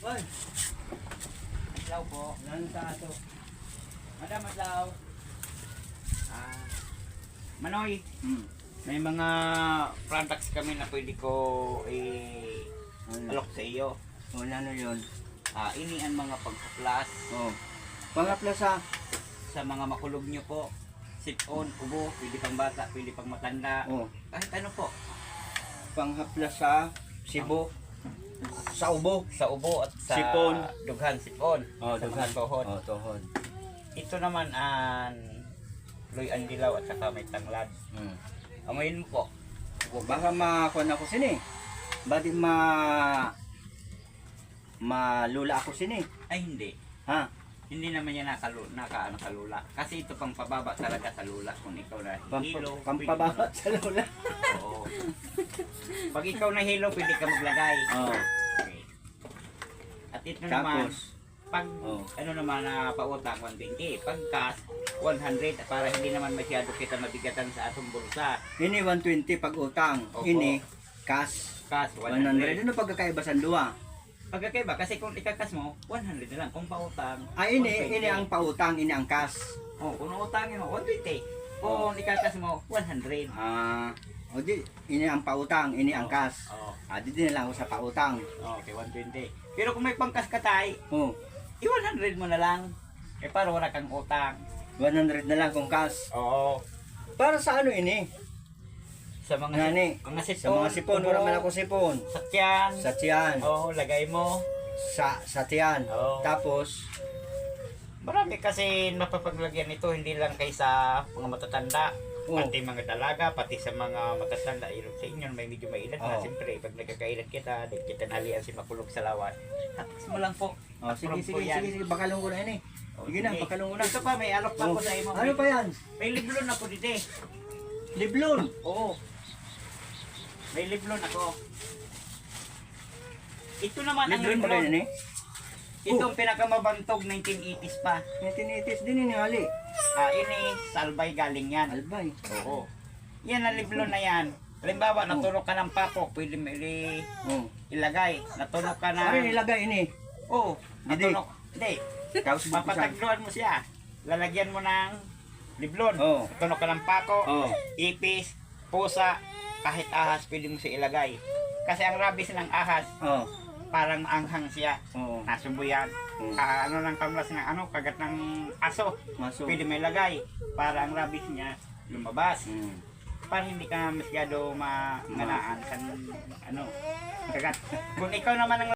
Oy. Adlaw po. Lan sa ato. Madam Adlaw. Ah, Manoy, Hmm. may mga products kami na pwede ko Ano? alok sa iyo. Oh, ano yun? Ini ang mga pagkaplas Oh. Pangaplas ha. sa mga makulog nyo po. Sit-on, ubo, pwede pang bata, pwede pang matanda. Oh. Kahit ano po. Panghaplas sa Cebu. Sa ubo. Sa ubo at sa Sipon. dughan, sipon. Oh, sa dughan. mga tuhod. Oh, tuhod. Ito naman ang Loy Andilaw at saka may tanglad. Hmm. Amoyin mo po. Oh, baka makuha ako sini. Badi malula ako sini. Ay hindi. Ha? Hindi naman yan nakalula. Kasi ito pang pababa talaga sa lula kung ikaw na hilo. Pampababa sa lula. Oo. Pag ikaw na hilo, pwede ka maglagay. Oh. Okay. At ito naman, Tapos, pag oh. ano naman na pautang 120, pag cash 100 para hindi naman masyado kita mabigatan sa atong bulsa. Ini 120 pag utang. Opo. Ini cash. Cash 100. 100. Ano pagkakaiba sa duwa? Pagkakaiba kasi kung ikakas mo 100 na lang kung pautang. Ini ang pautang, ini ang cash. Oh, kung utangin mo 120. Kung ikakas mo 100. O di, ini ang pautang, ini ang cash. Oh. Dito na lang ako sa pautang. Okay, 120. Pero kung may pangkas ka tay, Oh, 100 mo na lang. Para wala kang utang. 100 na lang kung cash. Oo. Para sa ano ini? Sa mga Nani, mga sipon. sa mga sipon, wala man ako sipon. Sa tiyan. Sa tiyan, Oo, lagay mo. sa tiyan. Oo. Tapos, Marami kasi napapaglagyan nito, hindi lang kay sa mga matatanda. Oo. Pati mga dalaga, pati sa mga matatanda. Sa inyo, may medyo may edad na. Oo. Siyempre, pag nagkakailan kita, di kita nalian si makulog sa lawan. Tapos mo lang po. sige, Approve sige, po yan. sige, bakalong ko na ini. Sige na, bakalong ko na. Ito pa, may alok pa po Oh. sa imo. Ano pa yan? May liblon ako dito eh. Liblon. Oo. May liblon ako. Ito naman ang Liblon ba liblon. yan ini? Itong pinakamabantog 1980s pa. 1980s din ini hali. Ini salbay galing yan. Albay. Oo. Yan ang liblon na yan. Halimbawa, natulog ka ng pako, pwede mo Oh. ilagay. Natulog ka Ano na... nilagay ini? Oo. Hindi. Natulog. Hindi. Tapos bubuksan. Papatagluan mo siya. Lalagyan mo ng liblon. Oo. Natulog ka ng pako, Oh. ipis, pusa, kahit ahas, pwede mo siya ilagay. Kasi ang rabies ng ahas, Oh. parang anghang siya. Oh. Nasubuyan. Ano ng kamlas ng kagat ng aso. Maso. Pwede may lagay para ang rabies niya lumabas. Hmm. Para hindi ka masyado manganaan sa kagat. Kung ikaw naman ang